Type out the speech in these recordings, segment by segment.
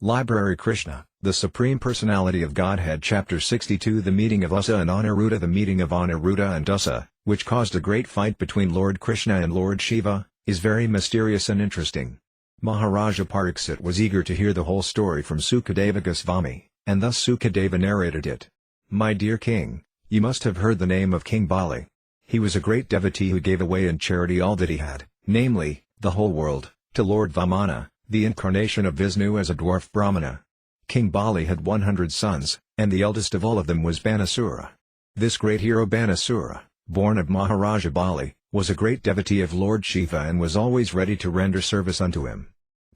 Library Krishna, the Supreme Personality of Godhead Chapter 62 The meeting of Usa and Aniruddha The meeting of Aniruddha and Usa, which caused a great fight between Lord Krishna and Lord Shiva, is very mysterious and interesting. Maharaja Pariksit was eager to hear the whole story from Sukadeva Goswami, and thus Sukadeva narrated it. My dear king, you must have heard the name of King Bali. He was a great devotee who gave away in charity all that he had, namely, the whole world, to Lord Vamana, the incarnation of Vishnu as a dwarf Brahmana. King Bali had 100 sons, and the eldest of all of them was Banasura. This great hero Banasura, born of Maharaja Bali, was a great devotee of Lord Shiva and was always ready to render service unto him.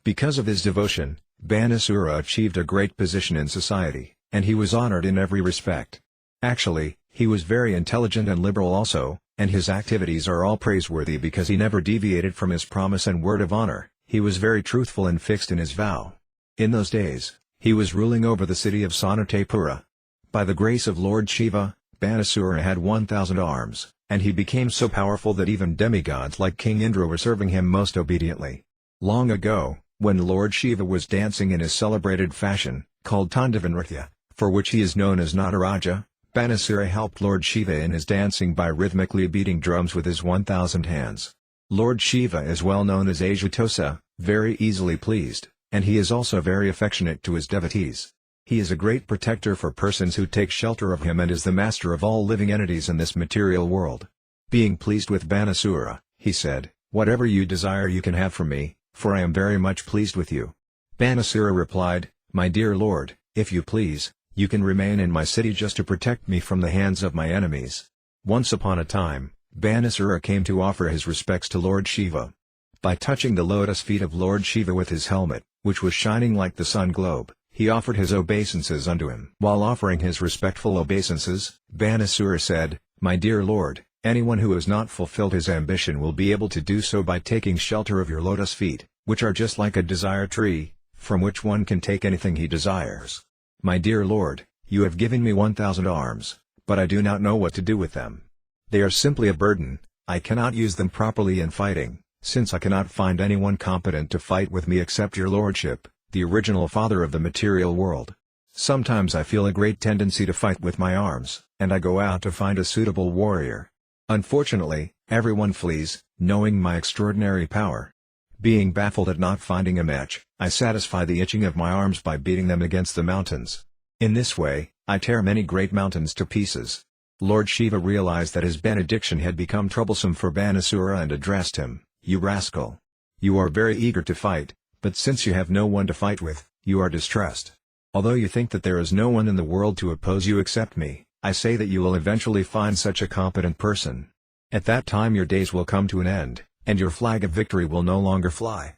Because of his devotion, Banasura achieved a great position in society, and he was honored in every respect. Actually, he was very intelligent and liberal also, and his activities are all praiseworthy because he never deviated from his promise and word of honor. He was very truthful and fixed in his vow. In those days, he was ruling over the city of Sanatapura. By the grace of Lord Shiva, Banasura had 1,000 arms, and he became so powerful that even demigods like King Indra were serving him most obediently. Long ago, when Lord Shiva was dancing in his celebrated fashion, called Tandavanritya, for which he is known as Nataraja, Banasura helped Lord Shiva in his dancing by rhythmically beating drums with his 1,000 hands. Lord Shiva is well known as Ajitosa, very easily pleased, and he is also very affectionate to his devotees. He is a great protector for persons who take shelter of him and is the master of all living entities in this material world. Being pleased with Banasura, he said, "Whatever you desire you can have from me, for I am very much pleased with you." Banasura replied, "My dear Lord, if you please, you can remain in my city just to protect me from the hands of my enemies." Once upon a time, Banasura came to offer his respects to Lord Shiva. By touching the lotus feet of Lord Shiva with his helmet, which was shining like the sun globe, he offered his obeisances unto him. While offering his respectful obeisances, Banasura said, "My dear Lord, anyone who has not fulfilled his ambition will be able to do so by taking shelter of your lotus feet, which are just like a desire tree, from which one can take anything he desires. My dear Lord, you have given me 1,000 arms, but I do not know what to do with them. They are simply a burden, I cannot use them properly in fighting, since I cannot find anyone competent to fight with me except your lordship, the original father of the material world. Sometimes I feel a great tendency to fight with my arms, and I go out to find a suitable warrior. Unfortunately, everyone flees, knowing my extraordinary power. Being baffled at not finding a match, I satisfy the itching of my arms by beating them against the mountains. In this way, I tear many great mountains to pieces." Lord Shiva realized that his benediction had become troublesome for Banasura and addressed him, "You rascal! You are very eager to fight, but since you have no one to fight with, you are distressed. Although you think that there is no one in the world to oppose you except me, I say that you will eventually find such a competent person. At that time your days will come to an end, and your flag of victory will no longer fly.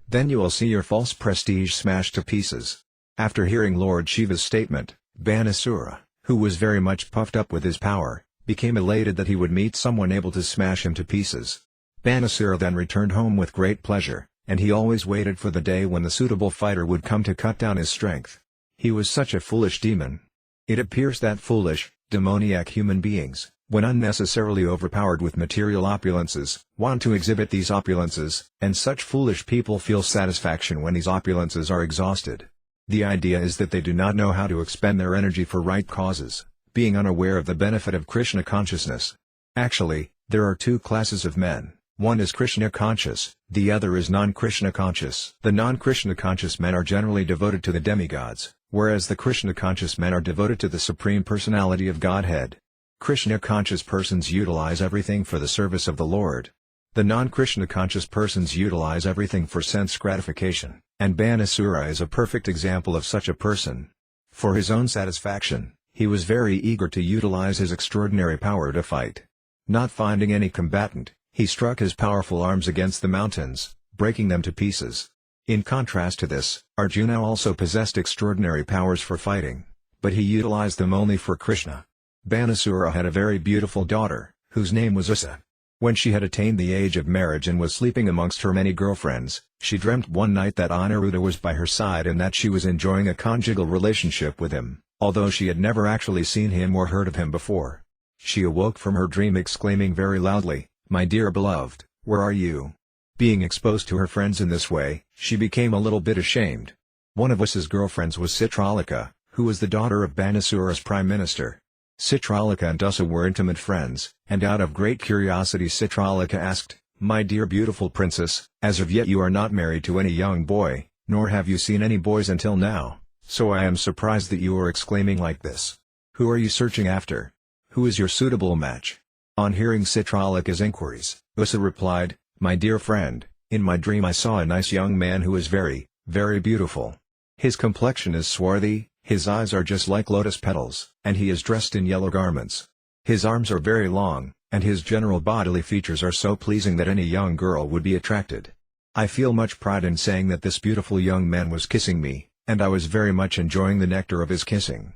Then you will see your false prestige smashed to pieces." After hearing Lord Shiva's statement, Banasura, who was very much puffed up with his power, became elated that he would meet someone able to smash him to pieces. Banasura then returned home with great pleasure, and he always waited for the day when the suitable fighter would come to cut down his strength. He was such a foolish demon. It appears that foolish, demoniac human beings, when unnecessarily overpowered with material opulences, want to exhibit these opulences, and such foolish people feel satisfaction when these opulences are exhausted. The idea is that they do not know how to expend their energy for right causes, being unaware of the benefit of Krishna consciousness. Actually, there are two classes of men, one is Krishna conscious, the other is non-Krishna conscious. The non-Krishna conscious men are generally devoted to the demigods, whereas the Krishna conscious men are devoted to the Supreme Personality of Godhead. Krishna conscious persons utilize everything for the service of the Lord. The non-Krishna conscious persons utilize everything for sense gratification, and Banasura is a perfect example of such a person. For his own satisfaction, he was very eager to utilize his extraordinary power to fight. Not finding any combatant, he struck his powerful arms against the mountains, breaking them to pieces. In contrast to this, Arjuna also possessed extraordinary powers for fighting, but he utilized them only for Krishna. Banasura had a very beautiful daughter, whose name was Usa. When she had attained the age of marriage and was sleeping amongst her many girlfriends, she dreamt one night that Aniruddha was by her side and that she was enjoying a conjugal relationship with him, although she had never actually seen him or heard of him before. She awoke from her dream exclaiming very loudly, "My dear beloved, where are you?" Being exposed to her friends in this way, she became a little bit ashamed. One of Usa's girlfriends was Citralika, who was the daughter of Banasura's prime minister. Citralika and Usa were intimate friends, and out of great curiosity Citralika asked, "My dear beautiful princess, as of yet you are not married to any young boy, nor have you seen any boys until now, so I am surprised that you are exclaiming like this. Who are you searching after? Who is your suitable match?" On hearing Citralika's inquiries, Usa replied, "My dear friend, in my dream I saw a nice young man who is very, very beautiful. His complexion is swarthy, his eyes are just like lotus petals, and he is dressed in yellow garments. His arms are very long, and his general bodily features are so pleasing that any young girl would be attracted. I feel much pride in saying that this beautiful young man was kissing me, and I was very much enjoying the nectar of his kissing.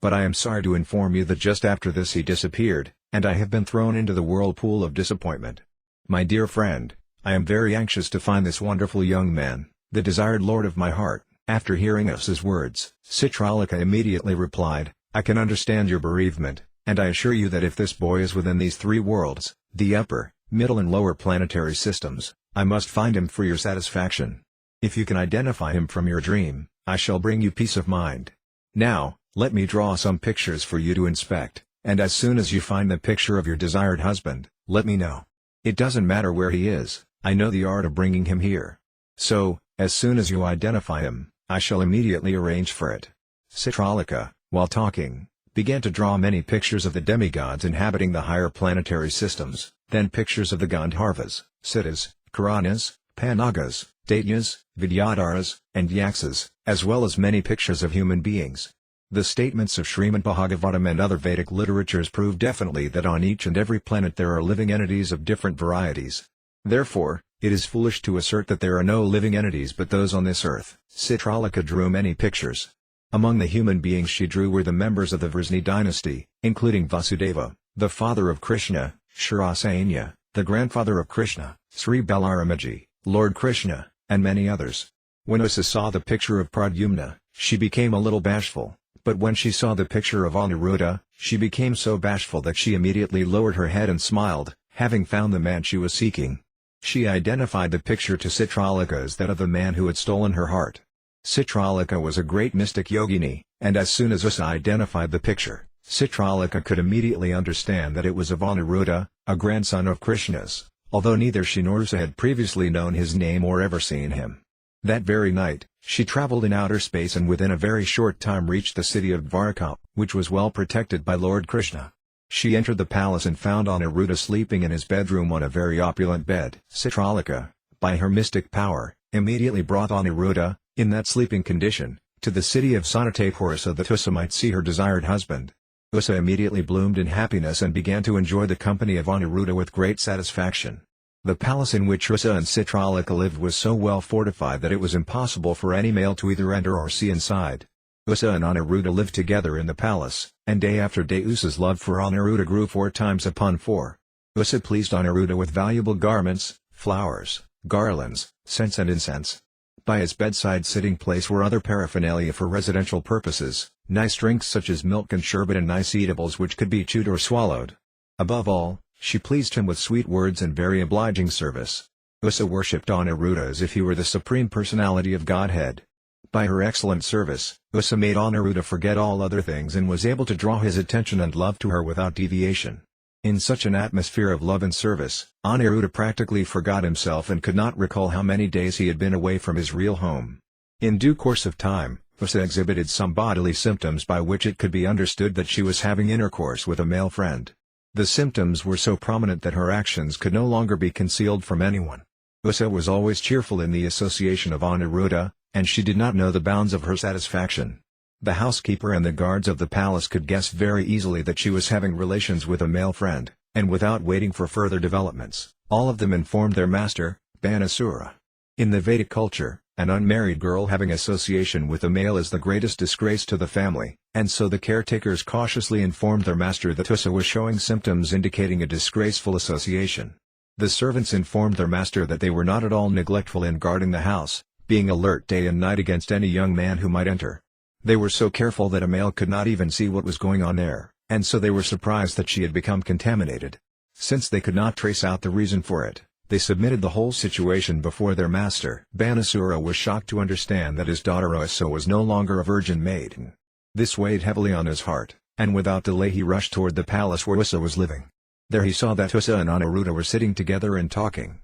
But I am sorry to inform you that just after this he disappeared, and I have been thrown into the whirlpool of disappointment. My dear friend, I am very anxious to find this wonderful young man, the desired lord of my heart." After hearing Usa's words, Citralika immediately replied, "I can understand your bereavement, and I assure you that if this boy is within these three worlds, the upper, middle and lower planetary systems, I must find him for your satisfaction. If you can identify him from your dream, I shall bring you peace of mind. Now, let me draw some pictures for you to inspect, and as soon as you find the picture of your desired husband, let me know. It doesn't matter where he is, I know the art of bringing him here. So, as soon as you identify him, I shall immediately arrange for it." Citralika, while talking, began to draw many pictures of the demigods inhabiting the higher planetary systems, then pictures of the Gandharvas, Siddhas, Puranas, Panagas, Daityas, Vidyadharas, and Yaksas, as well as many pictures of human beings. The statements of Śrīmad-Bhāgavatam and other Vedic literatures prove definitely that on each and every planet there are living entities of different varieties. Therefore, it is foolish to assert that there are no living entities but those on this earth. Citralika drew many pictures. Among the human beings she drew were the members of the Vrisni dynasty, including Vyāsadeva, the father of Krishna, Shirasanya, the grandfather of Krishna, Sri Balaramaji, Lord Krishna, and many others. When Usa saw the picture of Pradyumna, she became a little bashful, but when she saw the picture of Aniruddha, she became so bashful that she immediately lowered her head and smiled, having found the man she was seeking. She identified the picture to Citralika as that of the man who had stolen her heart. Citralika was a great mystic yogini, and as soon as Usa identified the picture, Citralika could immediately understand that it was of Aniruddha, a grandson of Krishna's, although neither she nor Usa had previously known his name or ever seen him. That very night, she traveled in outer space and within a very short time reached the city of Dvaraka, which was well protected by Lord Krishna. She entered the palace and found Aniruddha sleeping in his bedroom on a very opulent bed. Citralika, by her mystic power, immediately brought Aniruddha, in that sleeping condition, to the city of Sanatapura so that Usa might see her desired husband. Usa immediately bloomed in happiness and began to enjoy the company of Aniruddha with great satisfaction. The palace in which Usa and Citralika lived was so well fortified that it was impossible for any male to either enter or see inside. Usa and Aniruddha lived together in the palace, and day after day Usa's love for Aniruddha grew 4 times upon 4. Usa pleased Aniruddha with valuable garments, flowers, garlands, scents and incense. By his bedside sitting place were other paraphernalia for residential purposes, nice drinks such as milk and sherbet and nice eatables which could be chewed or swallowed. Above all, she pleased him with sweet words and very obliging service. Usa worshipped Aniruddha as if he were the Supreme Personality of Godhead. By her excellent service, Usa made Aniruddha forget all other things and was able to draw his attention and love to her without deviation. In such an atmosphere of love and service, Aniruddha practically forgot himself and could not recall how many days he had been away from his real home. In due course of time, Usa exhibited some bodily symptoms by which it could be understood that she was having intercourse with a male friend. The symptoms were so prominent that her actions could no longer be concealed from anyone. Usa was always cheerful in the association of Aniruddha, and she did not know the bounds of her satisfaction. The housekeeper and the guards of the palace could guess very easily that she was having relations with a male friend, and without waiting for further developments, all of them informed their master, Banasura. In the Vedic culture, an unmarried girl having association with a male is the greatest disgrace to the family, and so the caretakers cautiously informed their master that Usa was showing symptoms indicating a disgraceful association. The servants informed their master that they were not at all neglectful in guarding the house, being alert day and night against any young man who might enter. They were so careful that a male could not even see what was going on there, and so they were surprised that she had become contaminated. Since they could not trace out the reason for it, They submitted the whole situation before their master. Banasura was shocked to understand that his daughter Usa was no longer a virgin maiden. This weighed heavily on his heart, and without delay he rushed toward the palace where Usa was living. There he saw that Usa and Aniruddha were sitting together and talking.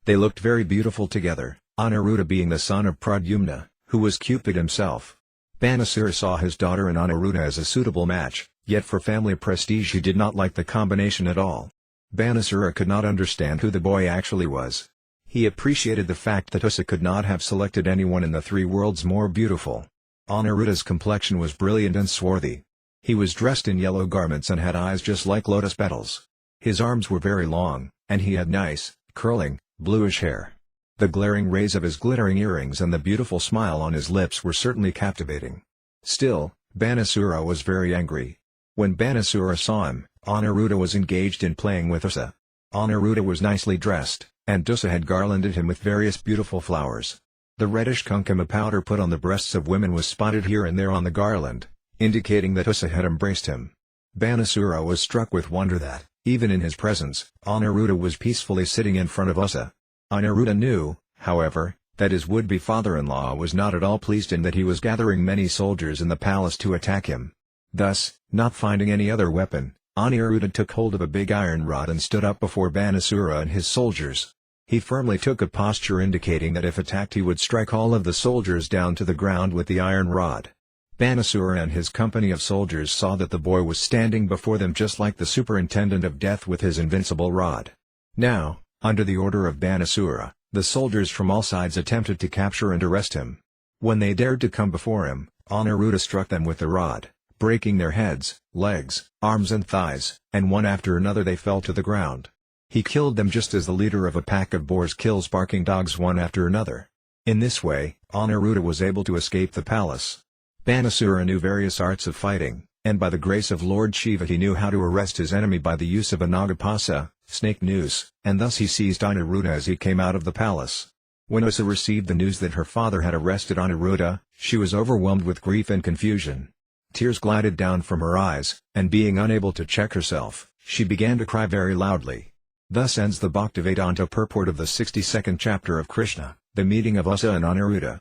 They looked very beautiful together, Aniruddha being the son of Pradyumna, who was Cupid himself. Banasura saw his daughter and Aniruddha as a suitable match, yet for family prestige he did not like the combination at all. Banasura could not understand who the boy actually was. He appreciated the fact that Usa could not have selected anyone in the three worlds more beautiful. Aniruddha's complexion was brilliant and swarthy. He was dressed in yellow garments and had eyes just like lotus petals. His arms were very long, and he had nice, curling, bluish hair. The glaring rays of his glittering earrings and the beautiful smile on his lips were certainly captivating. Still, Banasura was very angry. When Banasura saw him, Aniruddha was engaged in playing with Usa. Aniruddha was nicely dressed, and Usa had garlanded him with various beautiful flowers. The reddish kumkuma powder put on the breasts of women was spotted here and there on the garland, indicating that Usa had embraced him. Banasura was struck with wonder that, even in his presence, Aniruddha was peacefully sitting in front of Usa. Aniruddha knew, however, that his would-be father-in-law was not at all pleased and that he was gathering many soldiers in the palace to attack him. Thus, not finding any other weapon, Aniruddha took hold of a big iron rod and stood up before Banasura and his soldiers. He firmly took a posture indicating that if attacked he would strike all of the soldiers down to the ground with the iron rod. Banasura and his company of soldiers saw that the boy was standing before them just like the superintendent of death with his invincible rod. Now, under the order of Banasura, the soldiers from all sides attempted to capture and arrest him. When they dared to come before him, Aniruddha struck them with the rod, breaking their heads, legs, arms and thighs, and one after another they fell to the ground. He killed them just as the leader of a pack of boars kills barking dogs one after another. In this way, Aniruddha was able to escape the palace. Banasura knew various arts of fighting, and by the grace of Lord Shiva he knew how to arrest his enemy by the use of a nagapasa, snake noose, and thus he seized Aniruddha as he came out of the palace. When Usa received the news that her father had arrested Aniruddha, she was overwhelmed with grief and confusion. Tears glided down from her eyes, and being unable to check herself, she began to cry very loudly. Thus ends the Bhaktivedanta purport of the 62nd chapter of Krishna, the meeting of Usa and Aniruddha.